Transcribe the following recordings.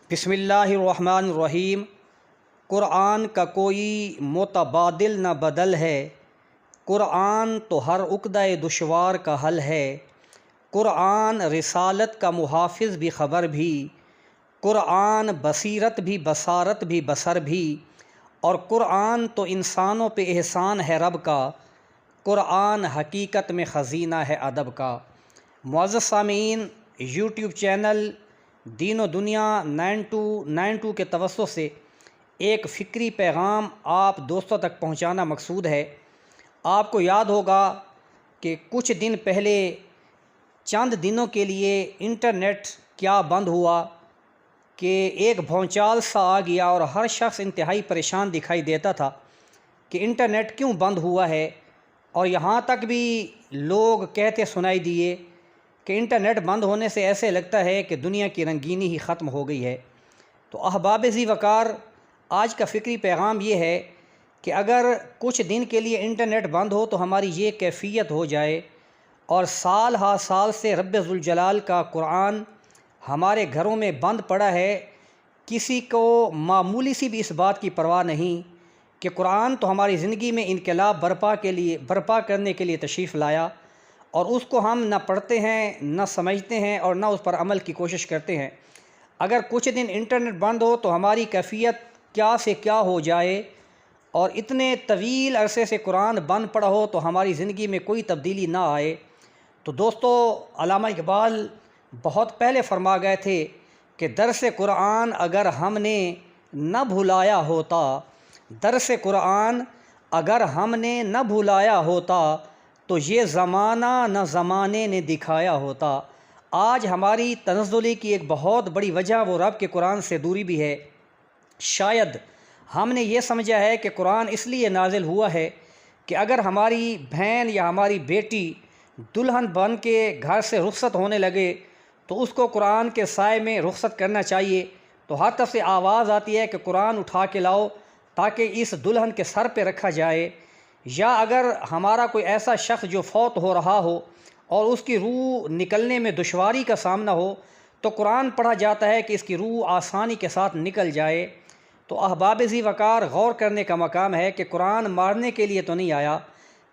بسم اللہ الرحمن الرحیم۔ قرآن کا کوئی متبادل نہ بدل ہے، قرآن تو ہر عقدہ دشوار کا حل ہے۔ قرآن رسالت کا محافظ بھی خبر بھی، قرآن بصیرت بھی بصارت بھی بصر بھی، اور قرآن تو انسانوں پہ احسان ہے رب کا، قرآن حقیقت میں خزینہ ہے ادب کا۔ معزز سامعین، یوٹیوب چینل دین و دنیا 9292 کے توسط سے ایک فکری پیغام آپ دوستوں تک پہنچانا مقصود ہے۔ آپ کو یاد ہوگا کہ کچھ دن پہلے چند دنوں کے لیے انٹرنیٹ کیا بند ہوا کہ ایک بھونچال سا آ گیا اور ہر شخص انتہائی پریشان دکھائی دیتا تھا کہ انٹرنیٹ کیوں بند ہوا ہے، اور یہاں تک بھی لوگ کہتے سنائی دیے کہ انٹرنیٹ بند ہونے سے ایسے لگتا ہے کہ دنیا کی رنگینی ہی ختم ہو گئی ہے۔ تو احباب ذی وقار، آج کا فکری پیغام یہ ہے کہ اگر کچھ دن کے لیے انٹرنیٹ بند ہو تو ہماری یہ کیفیت ہو جائے، اور سال ہا سال سے رب ذوالجلال کا قرآن ہمارے گھروں میں بند پڑا ہے، کسی کو معمولی سی بھی اس بات کی پرواہ نہیں کہ قرآن تو ہماری زندگی میں انقلاب برپا کرنے کے لیے تشریف لایا، اور اس کو ہم نہ پڑھتے ہیں نہ سمجھتے ہیں اور نہ اس پر عمل کی کوشش کرتے ہیں۔ اگر کچھ دن انٹرنیٹ بند ہو تو ہماری کیفیت کیا سے کیا ہو جائے، اور اتنے طویل عرصے سے قرآن بند پڑا ہو تو ہماری زندگی میں کوئی تبدیلی نہ آئے۔ تو دوستو، علامہ اقبال بہت پہلے فرما گئے تھے کہ درس قرآن اگر ہم نے نہ بھلایا ہوتا، درس قرآن اگر ہم نے نہ بھلایا ہوتا تو یہ زمانہ نہ زمانے نے دکھایا ہوتا۔ آج ہماری تنزلی کی ایک بہت بڑی وجہ وہ رب کے قرآن سے دوری بھی ہے۔ شاید ہم نے یہ سمجھا ہے کہ قرآن اس لیے نازل ہوا ہے کہ اگر ہماری بہن یا ہماری بیٹی دلہن بن کے گھر سے رخصت ہونے لگے تو اس کو قرآن کے سائے میں رخصت کرنا چاہیے، تو ہر طرف سے آواز آتی ہے کہ قرآن اٹھا کے لاؤ تاکہ اس دلہن کے سر پہ رکھا جائے۔ یا اگر ہمارا کوئی ایسا شخص جو فوت ہو رہا ہو اور اس کی روح نکلنے میں دشواری کا سامنا ہو تو قرآن پڑھا جاتا ہے کہ اس کی روح آسانی کے ساتھ نکل جائے۔ تو احباب ذی وقار، غور کرنے کا مقام ہے کہ قرآن مارنے کے لیے تو نہیں آیا،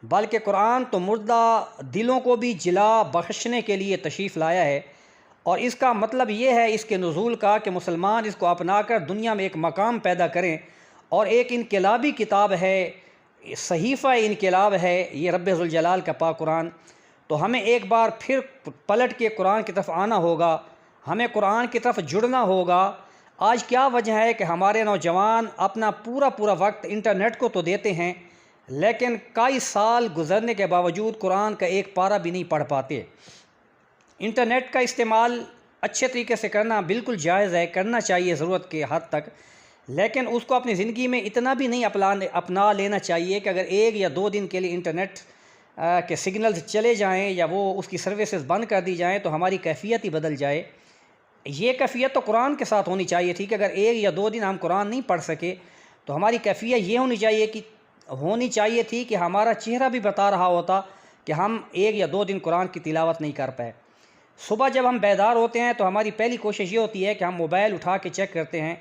بلکہ قرآن تو مردہ دلوں کو بھی جلا بخشنے کے لیے تشریف لایا ہے، اور اس کا مطلب یہ ہے اس کے نزول کا کہ مسلمان اس کو اپنا کر دنیا میں ایک مقام پیدا کریں، اور ایک انقلابی کتاب ہے، صحیفہ انقلاب ہے یہ رب ذوالجلال کا پاک قرآن۔ تو ہمیں ایک بار پھر پلٹ کے قرآن کی طرف آنا ہوگا، ہمیں قرآن کی طرف جڑنا ہوگا۔ آج کیا وجہ ہے کہ ہمارے نوجوان اپنا پورا وقت انٹرنیٹ کو تو دیتے ہیں، لیکن کئی سال گزرنے کے باوجود قرآن کا ایک پارہ بھی نہیں پڑھ پاتے۔ انٹرنیٹ کا استعمال اچھے طریقے سے کرنا بالکل جائز ہے، کرنا چاہیے ضرورت کے حد تک، لیکن اس کو اپنی زندگی میں اتنا بھی نہیں اپنا لینا چاہیے کہ اگر 1 یا 2 دن کے لیے انٹرنیٹ کے سگنلز چلے جائیں یا وہ اس کی سروسز بند کر دی جائیں تو ہماری کیفیت ہی بدل جائے۔ یہ کیفیت تو قرآن کے ساتھ ہونی چاہیے تھی کہ اگر 1 یا 2 دن ہم قرآن نہیں پڑھ سکے تو ہماری کیفیت یہ ہونی چاہیے تھی کہ ہمارا چہرہ بھی بتا رہا ہوتا کہ ہم 1 یا 2 دن قرآن کی تلاوت نہیں کر پائے۔ صبح جب ہم بیدار ہوتے ہیں تو ہماری پہلی کوشش یہ ہوتی ہے کہ ہم موبائل اٹھا کے چیک کرتے ہیں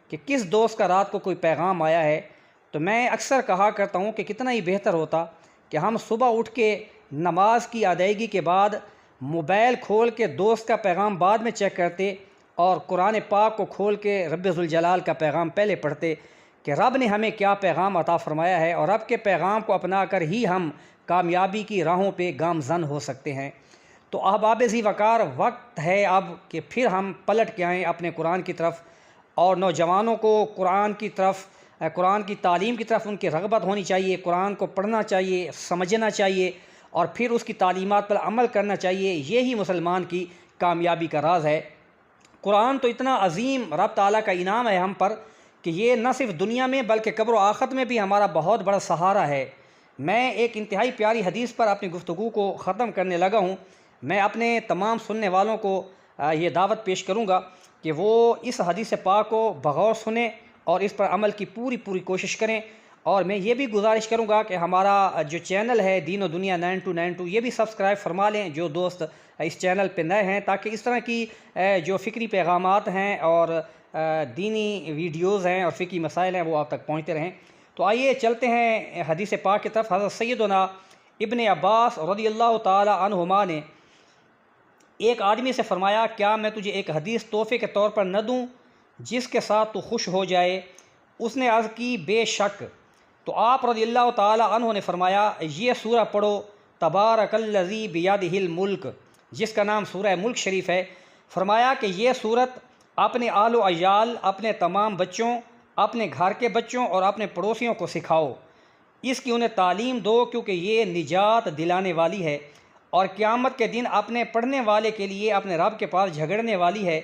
کہ کس دوست کا رات کو کوئی پیغام آیا ہے۔ تو میں اکثر کہا کرتا ہوں کہ کتنا ہی بہتر ہوتا کہ ہم صبح اٹھ کے نماز کی ادائیگی کے بعد موبائل کھول کے دوست کا پیغام بعد میں چیک کرتے، اور قرآن پاک کو کھول کے رب ذوالجلال کا پیغام پہلے پڑھتے کہ رب نے ہمیں کیا پیغام عطا فرمایا ہے، اور رب کے پیغام کو اپنا کر ہی ہم کامیابی کی راہوں پہ گامزن ہو سکتے ہیں۔ تو احباب ذی وقار، وقت ہے اب کہ پھر ہم پلٹ کے آئیں اپنے قرآن کی طرف، اور نوجوانوں کو قرآن کی طرف، قرآن کی تعلیم کی طرف ان کی رغبت ہونی چاہیے، قرآن کو پڑھنا چاہیے، سمجھنا چاہیے، اور پھر اس کی تعلیمات پر عمل کرنا چاہیے۔ یہی مسلمان کی کامیابی کا راز ہے۔ قرآن تو اتنا عظیم رب تعالیٰ کا انعام ہے ہم پر کہ یہ نہ صرف دنیا میں بلکہ قبر و آخرت میں بھی ہمارا بہت بڑا سہارا ہے۔ میں ایک انتہائی پیاری حدیث پر اپنی گفتگو کو ختم کرنے لگا ہوں۔ میں اپنے تمام سننے والوں کو یہ دعوت پیش کروں گا کہ وہ اس حدیث پاک کو بغور سنیں اور اس پر عمل کی پوری کوشش کریں، اور میں یہ بھی گزارش کروں گا کہ ہمارا جو چینل ہے دین و دنیا 9292 یہ بھی سبسکرائب فرما لیں جو دوست اس چینل پہ نئے ہیں، تاکہ اس طرح کی جو فکری پیغامات ہیں اور دینی ویڈیوز ہیں اور فقہی مسائل ہیں وہ آپ تک پہنچتے رہیں۔ تو آئیے چلتے ہیں حدیث پاک کی طرف۔ حضرت سیدنا ابن عباس رضی اللہ تعالی عنہما نے ایک آدمی سے فرمایا، کیا میں تجھے ایک حدیث تحفے کے طور پر نہ دوں جس کے ساتھ تو خوش ہو جائے؟ اس نے عرض کی، بے شک۔ تو آپ رضی اللہ تعالی عنہ نے فرمایا، یہ سورہ پڑھو، تبارک الذی بیدہ الملک، جس کا نام سورہ ملک شریف ہے۔ فرمایا کہ یہ سورت اپنے آل و عیال، اپنے تمام بچوں، اپنے گھر کے بچوں اور اپنے پڑوسیوں کو سکھاؤ، اس کی انہیں تعلیم دو، کیونکہ یہ نجات دلانے والی ہے اور قیامت کے دن اپنے پڑھنے والے کے لیے اپنے رب کے پاس جھگڑنے والی ہے،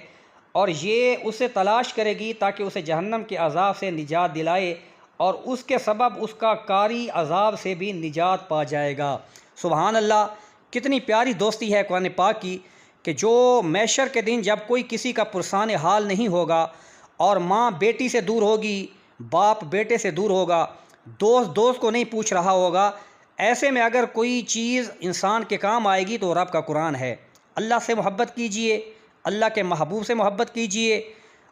اور یہ اسے تلاش کرے گی تاکہ اسے جہنم کے عذاب سے نجات دلائے، اور اس کے سبب اس کا کاری عذاب سے بھی نجات پا جائے گا۔ سبحان اللہ، کتنی پیاری دوستی ہے قرآن پاک کی، کہ جو محشر کے دن جب کوئی کسی کا پرسان حال نہیں ہوگا، اور ماں بیٹی سے دور ہوگی، باپ بیٹے سے دور ہوگا، دوست کو نہیں پوچھ رہا ہوگا، ایسے میں اگر کوئی چیز انسان کے کام آئے گی تو رب کا قرآن ہے۔ اللہ سے محبت کیجئے، اللہ کے محبوب سے محبت کیجئے،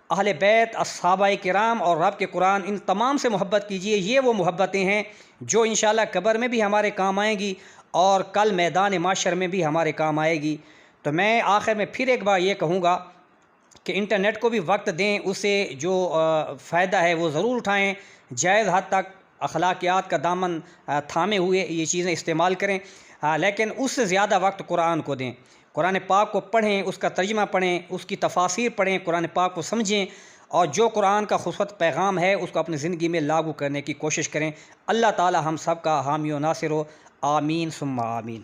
اہل بیت، اصحابہ کرام اور رب کے قرآن، ان تمام سے محبت کیجئے۔ یہ وہ محبتیں ہیں جو انشاءاللہ قبر میں بھی ہمارے کام آئیں گی اور کل میدان معاشر میں بھی ہمارے کام آئے گی۔ تو میں آخر میں پھر ایک بار یہ کہوں گا کہ انٹرنیٹ کو بھی وقت دیں، اسے جو فائدہ ہے وہ ضرور اٹھائیں، جائز حد تک اخلاقیات کا دامن تھامے ہوئے یہ چیزیں استعمال کریں، لیکن اس سے زیادہ وقت قرآن کو دیں۔ قرآن پاک کو پڑھیں، اس کا ترجمہ پڑھیں، اس کی تفاسیر پڑھیں، قرآن پاک کو سمجھیں، اور جو قرآن کا خوبصورت پیغام ہے اس کو اپنی زندگی میں لاگو کرنے کی کوشش کریں۔ اللہ تعالی ہم سب کا حامی و ناصر ہو، آمین ثم آمین۔